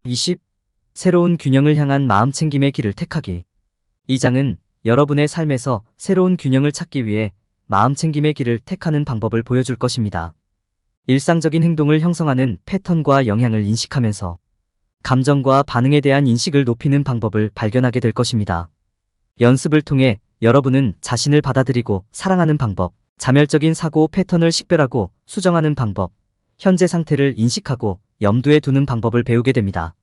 20. 새로운 균형을 향한 마음챙김의 길을 택하기. 이 장은 여러분의 삶에서 새로운 균형을 찾기 위해 마음챙김의 길을 택하는 방법을 보여줄 것입니다. 일상적인 행동을 형성하는 패턴과 영향을 인식하면서 감정과 반응에 대한 인식을 높이는 방법을 발견하게 될 것입니다. 연습을 통해 여러분은 자신을 받아들이고 사랑하는 방법, 자멸적인 사고 패턴을 식별하고 수정하는 방법, 현재 상태를 인식하고 염두에 두는 방법을 배우게 됩니다.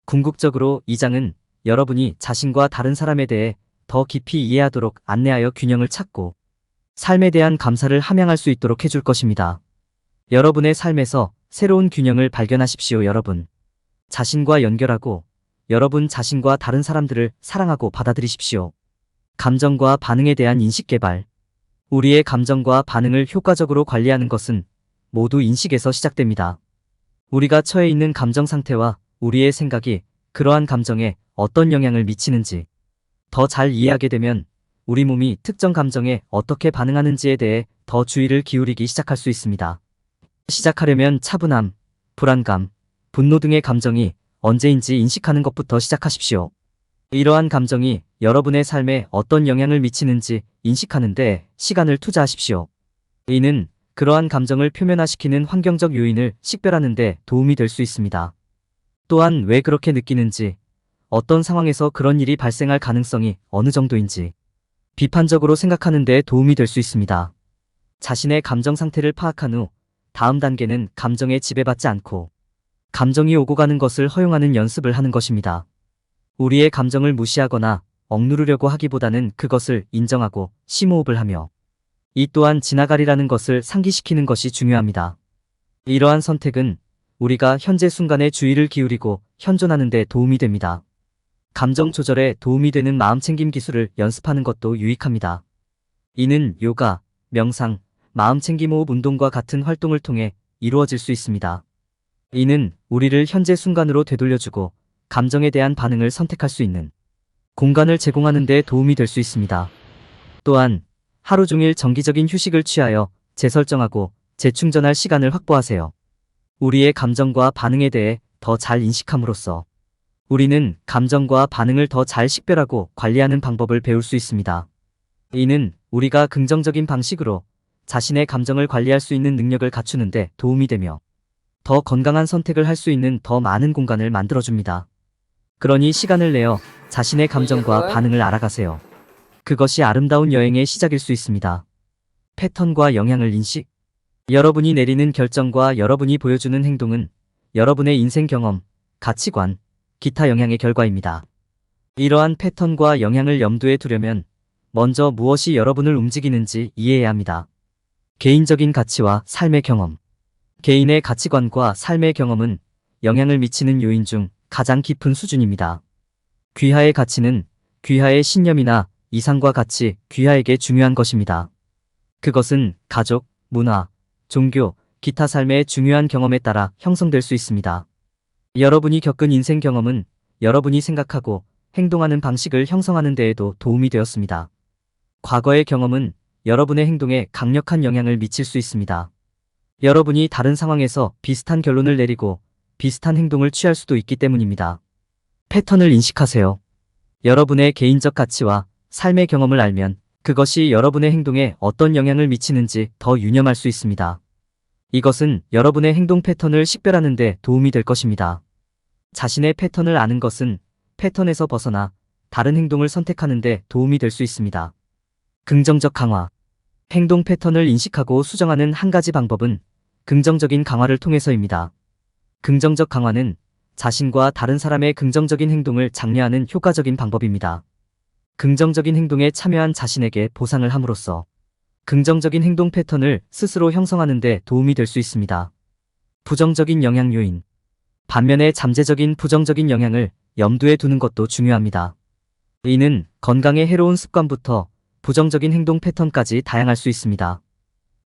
궁극적으로 이 장은 여러분이 자신과 다른 사람에 대해 더 깊이 이해하도록 안내하여 균형을 찾고 삶에 대한 감사를 함양할 수 있도록 해줄 것입니다. 여러분의 삶에서 새로운 균형을 발견하십시오. 여러분 자신과 연결하고 여러분 자신과 다른 사람들을 사랑하고 받아들이십시오. 감정과 반응에 대한 인식 개발. 우리의 감정과 반응을 효과적으로 관리하는 것은 모두 인식에서 시작됩니다. 우리가 처해 있는 감정 상태와 우리의 생각이 그러한 감정에 어떤 영향을 미치는지 더 잘 이해하게 되면 우리 몸이 특정 감정에 어떻게 반응하는지에 대해 더 주의를 기울이기 시작할 수 있습니다. 시작하려면 차분함, 불안감, 분노 등의 감정이 언제인지 인식하는 것부터 시작하십시오. 이러한 감정이 여러분의 삶에 어떤 영향을 미치는지 인식하는 데 시간을 투자하십시오. 이는 그러한 감정을 표면화시키는 환경적 요인을 식별하는 데 도움이 될 수 있습니다. 또한 왜 그렇게 느끼는지, 어떤 상황에서 그런 일이 발생할 가능성이 어느 정도인지 비판적으로 생각하는 데 도움이 될 수 있습니다. 자신의 감정 상태를 파악한 후 다음 단계는 감정에 지배받지 않고 감정이 오고 가는 것을 허용하는 연습을 하는 것입니다. 우리의 감정을 무시하거나 억누르려고 하기보다는 그것을 인정하고 심호흡을 하며 이 또한 지나가리라는 것을 상기시키는 것이 중요합니다. 이러한 선택은 우리가 현재 순간에 주의를 기울이고 현존하는 데 도움이 됩니다. 감정 조절에 도움이 되는 마음챙김 기술을 연습하는 것도 유익합니다. 이는 요가, 명상, 마음챙김 호흡 운동과 같은 활동을 통해 이루어질 수 있습니다. 이는 우리를 현재 순간으로 되돌려주고 감정에 대한 반응을 선택할 수 있는 공간을 제공하는 데 도움이 될 수 있습니다. 또한 하루 종일 정기적인 휴식을 취하여 재설정하고 재충전할 시간을 확보하세요. 우리의 감정과 반응에 대해 더 잘 인식함으로써 우리는 감정과 반응을 더 잘 식별하고 관리하는 방법을 배울 수 있습니다. 이는 우리가 긍정적인 방식으로 자신의 감정을 관리할 수 있는 능력을 갖추는 데 도움이 되며 더 건강한 선택을 할 수 있는 더 많은 공간을 만들어줍니다. 그러니 시간을 내어 자신의 감정과 반응을 알아가세요. 그것이 아름다운 여행의 시작일 수 있습니다. 패턴과 영향을 인식. 여러분이 내리는 결정과 여러분이 보여주는 행동은 여러분의 인생 경험, 가치관, 기타 영향의 결과입니다. 이러한 패턴과 영향을 염두에 두려면 먼저 무엇이 여러분을 움직이는지 이해해야 합니다. 개인적인 가치와 삶의 경험. 개인의 가치관과 삶의 경험은 영향을 미치는 요인 중 가장 깊은 수준입니다. 귀하의 가치는 귀하의 신념이나 이상과 같이 귀하에게 중요한 것입니다. 그것은 가족, 문화, 종교, 기타 삶의 중요한 경험에 따라 형성될 수 있습니다. 여러분이 겪은 인생 경험은 여러분이 생각하고 행동하는 방식을 형성하는 데에도 도움이 되었습니다. 과거의 경험은 여러분의 행동에 강력한 영향을 미칠 수 있습니다. 여러분이 다른 상황에서 비슷한 결론을 내리고 비슷한 행동을 취할 수도 있기 때문입니다. 패턴을 인식하세요. 여러분의 개인적 가치와 삶의 경험을 알면 그것이 여러분의 행동에 어떤 영향을 미치는지 더 유념할 수 있습니다. 이것은 여러분의 행동 패턴을 식별하는 데 도움이 될 것입니다. 자신의 패턴을 아는 것은 패턴에서 벗어나 다른 행동을 선택하는 데 도움이 될 수 있습니다. 긍정적 강화. 행동 패턴을 인식하고 수정하는 한 가지 방법은 긍정적인 강화를 통해서입니다. 긍정적 강화는 자신과 다른 사람의 긍정적인 행동을 장려하는 효과적인 방법입니다. 긍정적인 행동에 참여한 자신에게 보상을 함으로써 긍정적인 행동 패턴을 스스로 형성하는 데 도움이 될 수 있습니다. 부정적인 영향 요인. 반면에 잠재적인 부정적인 영향을 염두에 두는 것도 중요합니다. 이는 건강에 해로운 습관부터 부정적인 행동 패턴까지 다양할 수 있습니다.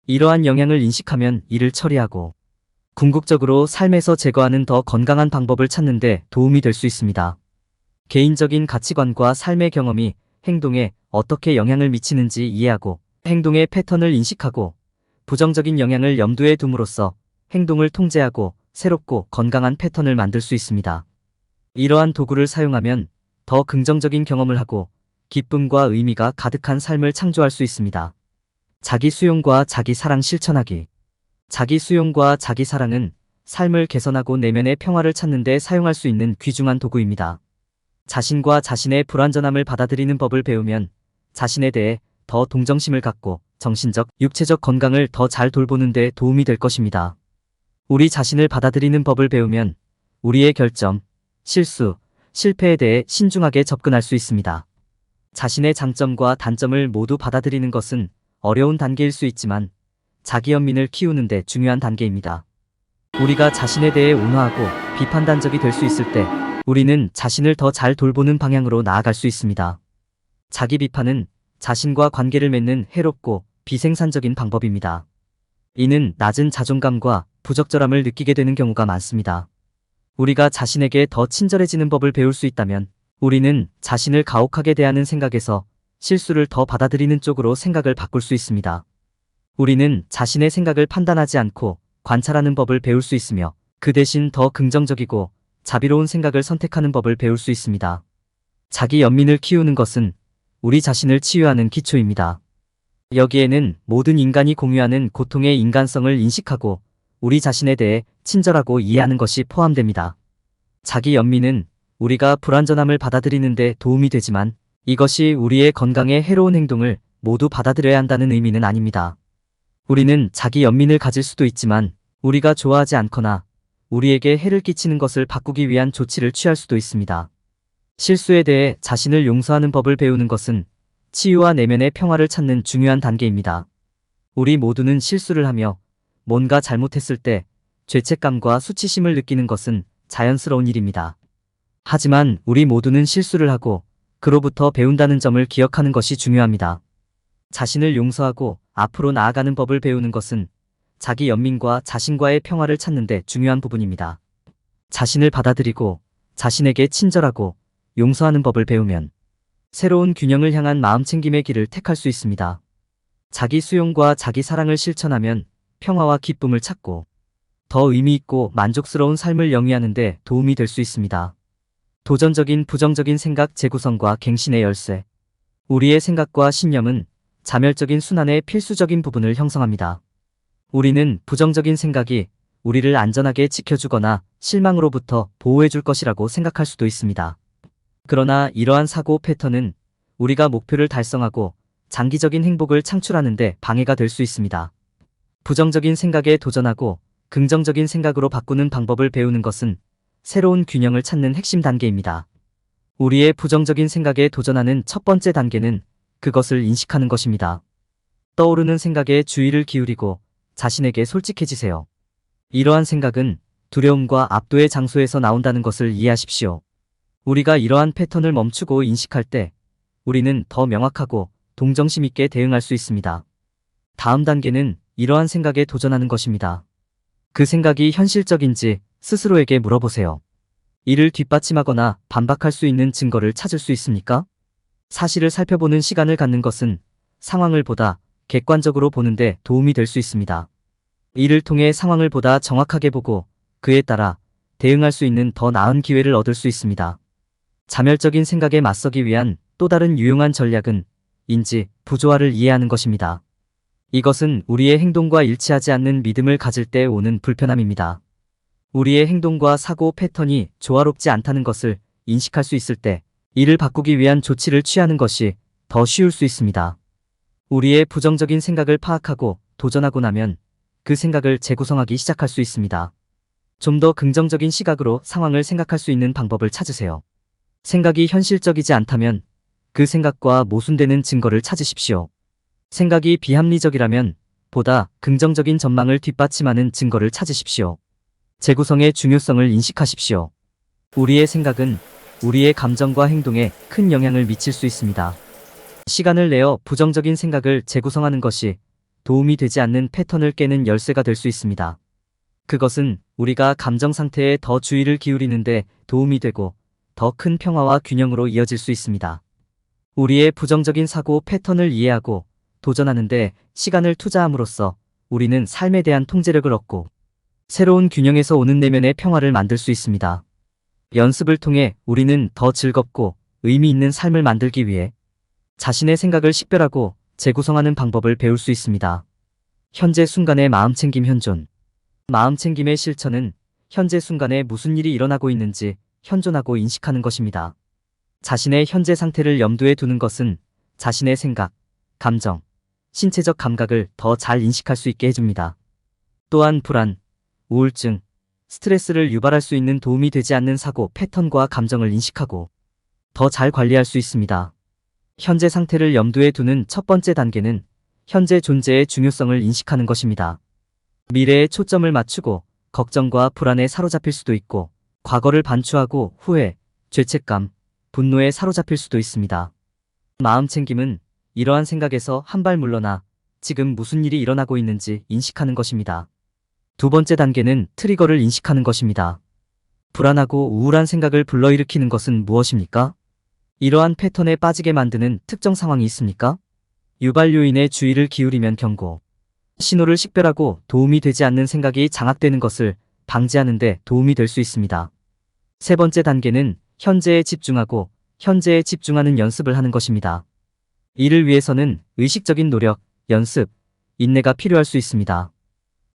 이러한 영향을 인식하면 이를 처리하고 궁극적으로 삶에서 제거하는 더 건강한 방법을 찾는 데 도움이 될 수 있습니다. 개인적인 가치관과 삶의 경험이 행동에 어떻게 영향을 미치는지 이해하고 행동의 패턴을 인식하고 부정적인 영향을 염두에 둠으로써 행동을 통제하고 새롭고 건강한 패턴을 만들 수 있습니다. 이러한 도구를 사용하면 더 긍정적인 경험을 하고 기쁨과 의미가 가득한 삶을 창조할 수 있습니다. 자기 수용과 자기 사랑 실천하기. 자기 수용과 자기 사랑은 삶을 개선하고 내면의 평화를 찾는 데 사용할 수 있는 귀중한 도구입니다. 자신과 자신의 불완전함을 받아들이는 법을 배우면 자신에 대해 더 동정심을 갖고 정신적, 육체적 건강을 더 잘 돌보는 데 도움이 될 것입니다. 우리 자신을 받아들이는 법을 배우면 우리의 결점, 실수, 실패에 대해 신중하게 접근할 수 있습니다. 자신의 장점과 단점을 모두 받아들이는 것은 어려운 단계일 수 있지만 자기 연민을 키우는 데 중요한 단계입니다. 우리가 자신에 대해 온화하고 비판단적이 될 수 있을 때 우리는 자신을 더 잘 돌보는 방향으로 나아갈 수 있습니다. 자기 비판은 자신과 관계를 맺는 해롭고 비생산적인 방법입니다. 이는 낮은 자존감과 부적절함을 느끼게 되는 경우가 많습니다. 우리가 자신에게 더 친절해지는 법을 배울 수 있다면 우리는 자신을 가혹하게 대하는 생각에서 실수를 더 받아들이는 쪽으로 생각을 바꿀 수 있습니다. 우리는 자신의 생각을 판단하지 않고 관찰하는 법을 배울 수 있으며 그 대신 더 긍정적이고 자비로운 생각을 선택하는 법을 배울 수 있습니다. 자기 연민을 키우는 것은 우리 자신을 치유하는 기초입니다. 여기에는 모든 인간이 공유하는 고통의 인간성을 인식하고 우리 자신에 대해 친절하고 이해하는 것이 포함됩니다. 자기 연민은 우리가 불완전함을 받아들이는 데 도움이 되지만 이것이 우리의 건강에 해로운 행동을 모두 받아들여야 한다는 의미는 아닙니다. 우리는 자기 연민을 가질 수도 있지만 우리가 좋아하지 않거나 우리에게 해를 끼치는 것을 바꾸기 위한 조치를 취할 수도 있습니다. 실수에 대해 자신을 용서하는 법을 배우는 것은 치유와 내면의 평화를 찾는 중요한 단계입니다. 우리 모두는 실수를 하며 뭔가 잘못했을 때 죄책감과 수치심을 느끼는 것은 자연스러운 일입니다. 하지만 우리 모두는 실수를 하고 그로부터 배운다는 점을 기억하는 것이 중요합니다. 자신을 용서하고 앞으로 나아가는 법을 배우는 것은 자기 연민과 자신과의 평화를 찾는 데 중요한 부분입니다. 자신을 받아들이고 자신에게 친절하고 용서하는 법을 배우면 새로운 균형을 향한 마음챙김의 길을 택할 수 있습니다. 자기 수용과 자기 사랑을 실천하면 평화와 기쁨을 찾고 더 의미있고 만족스러운 삶을 영위하는 데 도움이 될 수 있습니다. 도전적인 부정적인 생각 재구성과 갱신의 열쇠. 우리의 생각과 신념은 자멸적인 순환의 필수적인 부분을 형성합니다. 우리는 부정적인 생각이 우리를 안전하게 지켜주거나 실망으로부터 보호해줄 것이라고 생각할 수도 있습니다. 그러나 이러한 사고 패턴은 우리가 목표를 달성하고 장기적인 행복을 창출하는 데 방해가 될 수 있습니다. 부정적인 생각에 도전하고 긍정적인 생각으로 바꾸는 방법을 배우는 것은 새로운 균형을 찾는 핵심 단계입니다. 우리의 부정적인 생각에 도전하는 첫 번째 단계는 그것을 인식하는 것입니다. 떠오르는 생각에 주의를 기울이고 자신에게 솔직해지세요. 이러한 생각은 두려움과 압도의 장소에서 나온다는 것을 이해하십시오. 우리가 이러한 패턴을 멈추고 인식할 때 우리는 더 명확하고 동정심 있게 대응할 수 있습니다. 다음 단계는 이러한 생각에 도전하는 것입니다. 그 생각이 현실적인지 스스로에게 물어보세요. 이를 뒷받침하거나 반박할 수 있는 증거를 찾을 수 있습니까? 사실을 살펴보는 시간을 갖는 것은 상황을 보다 객관적으로 보는데 도움이 될 수 있습니다. 이를 통해 상황을 보다 정확하게 보고 그에 따라 대응할 수 있는 더 나은 기회를 얻을 수 있습니다. 자멸적인 생각에 맞서기 위한 또 다른 유용한 전략은 인지, 부조화를 이해하는 것입니다. 이것은 우리의 행동과 일치하지 않는 믿음을 가질 때 오는 불편함입니다. 우리의 행동과 사고 패턴이 조화롭지 않다는 것을 인식할 수 있을 때 이를 바꾸기 위한 조치를 취하는 것이 더 쉬울 수 있습니다. 우리의 부정적인 생각을 파악하고 도전하고 나면 그 생각을 재구성하기 시작할 수 있습니다. 좀 더 긍정적인 시각으로 상황을 생각할 수 있는 방법을 찾으세요. 생각이 현실적이지 않다면 그 생각과 모순되는 증거를 찾으십시오. 생각이 비합리적이라면 보다 긍정적인 전망을 뒷받침하는 증거를 찾으십시오. 재구성의 중요성을 인식하십시오. 우리의 생각은 우리의 감정과 행동에 큰 영향을 미칠 수 있습니다. 시간을 내어 부정적인 생각을 재구성하는 것이 도움이 되지 않는 패턴을 깨는 열쇠가 될 수 있습니다. 그것은 우리가 감정 상태에 더 주의를 기울이는데 도움이 되고 더 큰 평화와 균형으로 이어질 수 있습니다. 우리의 부정적인 사고 패턴을 이해하고 도전하는데 시간을 투자함으로써 우리는 삶에 대한 통제력을 얻고 새로운 균형에서 오는 내면의 평화를 만들 수 있습니다. 연습을 통해 우리는 더 즐겁고 의미 있는 삶을 만들기 위해 자신의 생각을 식별하고 재구성하는 방법을 배울 수 있습니다. 현재 순간의 마음챙김 현존. 마음챙김의 실천은 현재 순간에 무슨 일이 일어나고 있는지 현존하고 인식하는 것입니다. 자신의 현재 상태를 염두에 두는 것은 자신의 생각, 감정, 신체적 감각을 더 잘 인식할 수 있게 해줍니다. 또한 불안, 우울증, 스트레스를 유발할 수 있는 도움이 되지 않는 사고 패턴과 감정을 인식하고 더 잘 관리할 수 있습니다. 현재 상태를 염두에 두는 첫 번째 단계는 현재 존재의 중요성을 인식하는 것입니다. 미래에 초점을 맞추고 걱정과 불안에 사로잡힐 수도 있고 과거를 반추하고 후회, 죄책감, 분노에 사로잡힐 수도 있습니다. 마음챙김은 이러한 생각에서 한 발 물러나 지금 무슨 일이 일어나고 있는지 인식하는 것입니다. 두 번째 단계는 트리거를 인식하는 것입니다. 불안하고 우울한 생각을 불러일으키는 것은 무엇입니까? 이러한 패턴에 빠지게 만드는 특정 상황이 있습니까? 유발 요인에 주의를 기울이면 경고, 신호를 식별하고 도움이 되지 않는 생각이 장악되는 것을 방지하는 데 도움이 될 수 있습니다. 세 번째 단계는 현재에 집중하고 현재에 집중하는 연습을 하는 것입니다. 이를 위해서는 의식적인 노력, 연습, 인내가 필요할 수 있습니다.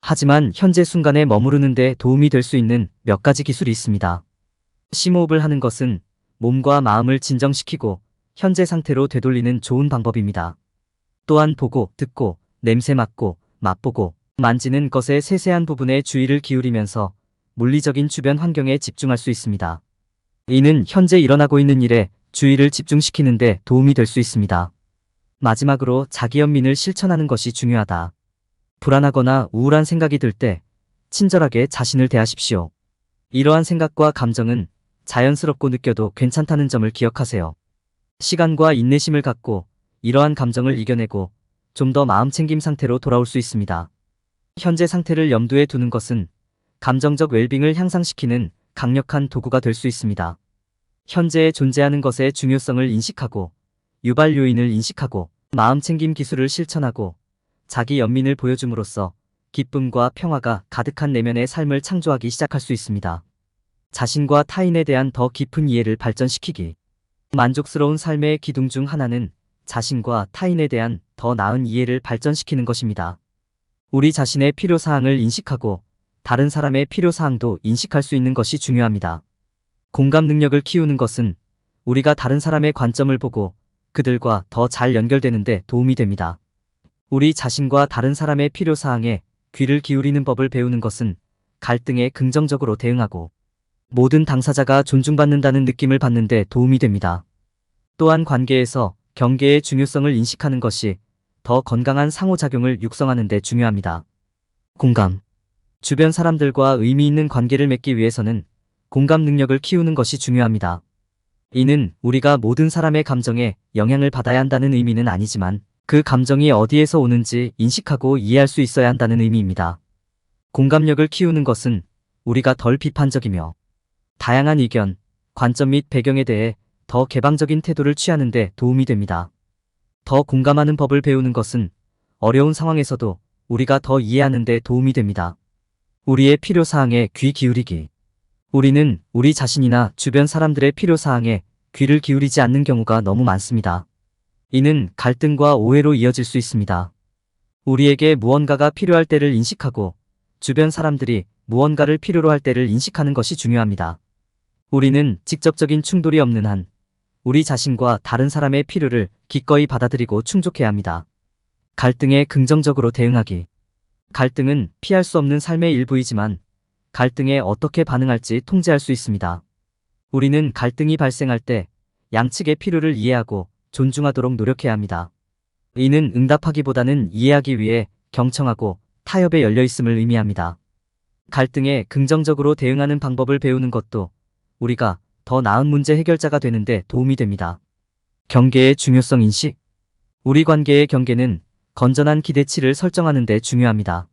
하지만 현재 순간에 머무르는 데 도움이 될 수 있는 몇 가지 기술이 있습니다. 심호흡을 하는 것은 몸과 마음을 진정시키고 현재 상태로 되돌리는 좋은 방법입니다. 또한 보고, 듣고, 냄새 맡고, 맛보고, 만지는 것의 세세한 부분에 주의를 기울이면서 물리적인 주변 환경에 집중할 수 있습니다. 이는 현재 일어나고 있는 일에 주의를 집중시키는 데 도움이 될 수 있습니다. 마지막으로 자기연민을 실천하는 것이 중요하다. 불안하거나 우울한 생각이 들 때 친절하게 자신을 대하십시오. 이러한 생각과 감정은 자연스럽고 느껴도 괜찮다는 점을 기억하세요. 시간과 인내심을 갖고 이러한 감정을 이겨내고 좀 더 마음챙김 상태로 돌아올 수 있습니다. 현재 상태를 염두에 두는 것은 감정적 웰빙을 향상시키는 강력한 도구가 될 수 있습니다. 현재에 존재하는 것의 중요성을 인식하고 유발 요인을 인식하고 마음챙김 기술을 실천하고 자기 연민을 보여줌으로써 기쁨과 평화가 가득한 내면의 삶을 창조하기 시작할 수 있습니다. 자신과 타인에 대한 더 깊은 이해를 발전시키기. 만족스러운 삶의 기둥 중 하나는 자신과 타인에 대한 더 나은 이해를 발전시키는 것입니다. 우리 자신의 필요사항을 인식하고 다른 사람의 필요사항도 인식할 수 있는 것이 중요합니다. 공감 능력을 키우는 것은 우리가 다른 사람의 관점을 보고 그들과 더 잘 연결되는 데 도움이 됩니다. 우리 자신과 다른 사람의 필요사항에 귀를 기울이는 법을 배우는 것은 갈등에 긍정적으로 대응하고 모든 당사자가 존중받는다는 느낌을 받는 데 도움이 됩니다. 또한 관계에서 경계의 중요성을 인식하는 것이 더 건강한 상호작용을 육성하는 데 중요합니다. 공감. 주변 사람들과 의미 있는 관계를 맺기 위해서는 공감 능력을 키우는 것이 중요합니다. 이는 우리가 모든 사람의 감정에 영향을 받아야 한다는 의미는 아니지만 그 감정이 어디에서 오는지 인식하고 이해할 수 있어야 한다는 의미입니다. 공감력을 키우는 것은 우리가 덜 비판적이며 다양한 의견, 관점 및 배경에 대해 더 개방적인 태도를 취하는 데 도움이 됩니다. 더 공감하는 법을 배우는 것은 어려운 상황에서도 우리가 더 이해하는 데 도움이 됩니다. 우리의 필요사항에 귀 기울이기. 우리는 우리 자신이나 주변 사람들의 필요사항에 귀를 기울이지 않는 경우가 너무 많습니다. 이는 갈등과 오해로 이어질 수 있습니다. 우리에게 무언가가 필요할 때를 인식하고 주변 사람들이 무언가를 필요로 할 때를 인식하는 것이 중요합니다. 우리는 직접적인 충돌이 없는 한 우리 자신과 다른 사람의 필요를 기꺼이 받아들이고 충족해야 합니다. 갈등에 긍정적으로 대응하기. 갈등은 피할 수 없는 삶의 일부이지만 갈등에 어떻게 반응할지 통제할 수 있습니다. 우리는 갈등이 발생할 때 양측의 필요를 이해하고 존중하도록 노력해야 합니다. 이는 응답하기보다는 이해하기 위해 경청하고 타협에 열려있음을 의미합니다. 갈등에 긍정적으로 대응하는 방법을 배우는 것도 우리가 더 나은 문제 해결자가 되는 데 도움이 됩니다. 경계의 중요성 인식. 우리 관계의 경계는 건전한 기대치를 설정하는 데 중요합니다.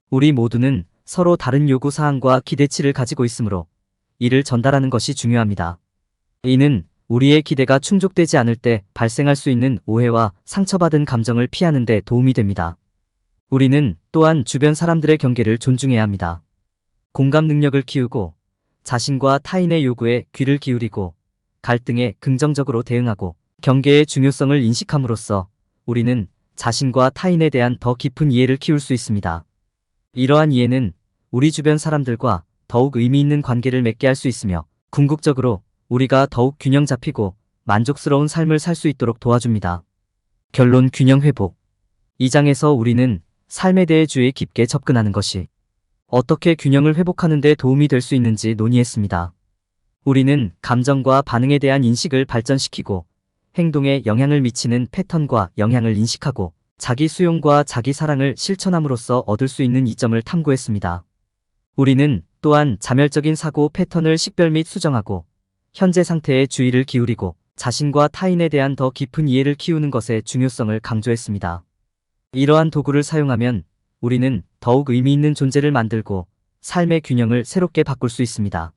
우리 모두는 서로 다른 요구사항과 기대치를 가지고 있으므로 이를 전달하는 것이 중요합니다. 이는 우리의 기대가 충족되지 않을 때 발생할 수 있는 오해와 상처받은 감정을 피하는 데 도움이 됩니다. 우리는 또한 주변 사람들의 경계를 존중해야 합니다. 공감 능력을 키우고 자신과 타인의 요구에 귀를 기울이고 갈등에 긍정적으로 대응하고 경계의 중요성을 인식함으로써 우리는 자신과 타인에 대한 더 깊은 이해를 키울 수 있습니다. 이러한 이해는 우리 주변 사람들과 더욱 의미 있는 관계를 맺게 할 수 있으며 궁극적으로 우리가 더욱 균형 잡히고 만족스러운 삶을 살 수 있도록 도와줍니다. 결론 균형 회복. 이 장에서 우리는 삶에 대해 주의 깊게 접근하는 것이 어떻게 균형을 회복하는 데 도움이 될 수 있는지 논의했습니다. 우리는 감정과 반응에 대한 인식을 발전시키고 행동에 영향을 미치는 패턴과 영향을 인식하고 자기 수용과 자기 사랑을 실천함으로써 얻을 수 있는 이점을 탐구했습니다. 우리는 또한 자멸적인 사고 패턴을 식별 및 수정하고 현재 상태에 주의를 기울이고 자신과 타인에 대한 더 깊은 이해를 키우는 것의 중요성을 강조했습니다. 이러한 도구를 사용하면 우리는 더욱 의미 있는 존재를 만들고 삶의 균형을 새롭게 바꿀 수 있습니다.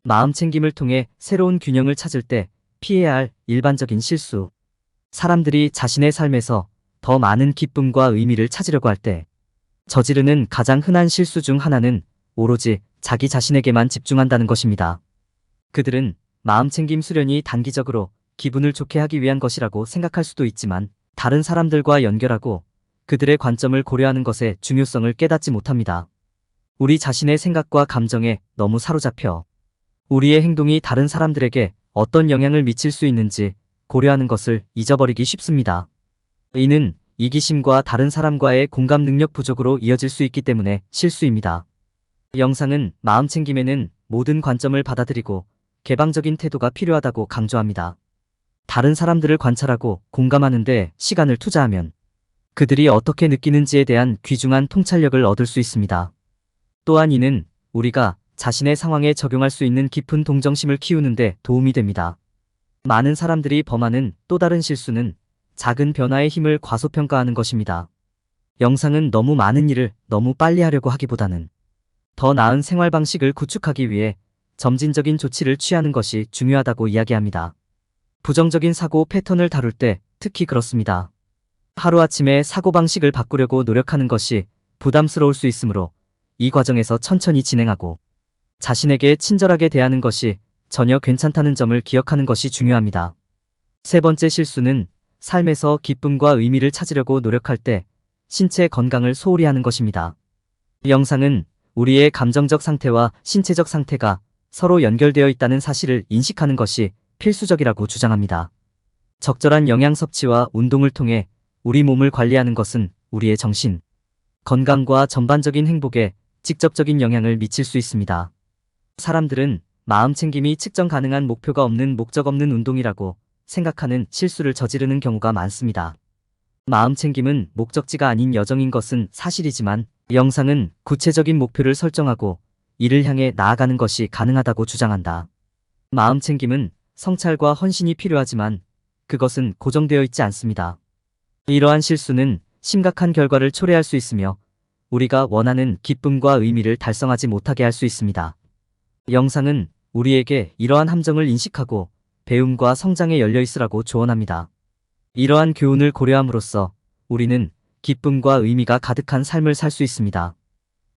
마음 챙김을 통해 새로운 균형을 찾을 때 피해야 할 일반적인 실수. 사람들이 자신의 삶에서 더 많은 기쁨과 의미를 찾으려고 할 때 저지르는 가장 흔한 실수 중 하나는 오로지 자기 자신에게만 집중한다는 것입니다. 그들은 마음챙김 수련이 단기적으로 기분을 좋게 하기 위한 것이라고 생각할 수도 있지만 다른 사람들과 연결하고 그들의 관점을 고려하는 것의 중요성을 깨닫지 못합니다. 우리 자신의 생각과 감정에 너무 사로잡혀 우리의 행동이 다른 사람들에게 어떤 영향을 미칠 수 있는지 고려하는 것을 잊어버리기 쉽습니다. 이는 이기심과 다른 사람과의 공감 능력 부족으로 이어질 수 있기 때문에 실수입니다. 영상은 마음챙김에는 모든 관점을 받아들이고 개방적인 태도가 필요하다고 강조합니다. 다른 사람들을 관찰하고 공감하는데 시간을 투자하면 그들이 어떻게 느끼는지에 대한 귀중한 통찰력을 얻을 수 있습니다. 또한 이는 우리가 자신의 상황에 적용할 수 있는 깊은 동정심을 키우는데 도움이 됩니다. 많은 사람들이 범하는 또 다른 실수는 작은 변화의 힘을 과소평가하는 것입니다. 영상은 너무 많은 일을 너무 빨리 하려고 하기보다는 더 나은 생활 방식을 구축하기 위해 점진적인 조치를 취하는 것이 중요하다고 이야기합니다. 부정적인 사고 패턴을 다룰 때 특히 그렇습니다. 하루아침에 사고방식을 바꾸려고 노력하는 것이 부담스러울 수 있으므로 이 과정에서 천천히 진행하고 자신에게 친절하게 대하는 것이 전혀 괜찮다는 점을 기억하는 것이 중요합니다. 세 번째 실수는 삶에서 기쁨과 의미를 찾으려고 노력할 때 신체 건강을 소홀히 하는 것입니다. 이 영상은 우리의 감정적 상태와 신체적 상태가 서로 연결되어 있다는 사실을 인식하는 것이 필수적이라고 주장합니다. 적절한 영양 섭취와 운동을 통해 우리 몸을 관리하는 것은 우리의 정신, 건강과 전반적인 행복에 직접적인 영향을 미칠 수 있습니다. 사람들은 마음챙김이 측정 가능한 목표가 없는 목적 없는 운동이라고 생각하는 실수를 저지르는 경우가 많습니다. 마음챙김은 목적지가 아닌 여정인 것은 사실이지만 이 영상은 구체적인 목표를 설정하고 이를 향해 나아가는 것이 가능하다고 주장한다. 마음챙김은 성찰과 헌신이 필요하지만 그것은 고정되어 있지 않습니다. 이러한 실수는 심각한 결과를 초래할 수 있으며 우리가 원하는 기쁨과 의미를 달성하지 못하게 할 수 있습니다. 영상은 우리에게 이러한 함정을 인식하고 배움과 성장에 열려 있으라고 조언합니다. 이러한 교훈을 고려함으로써 우리는 기쁨과 의미가 가득한 삶을 살 수 있습니다.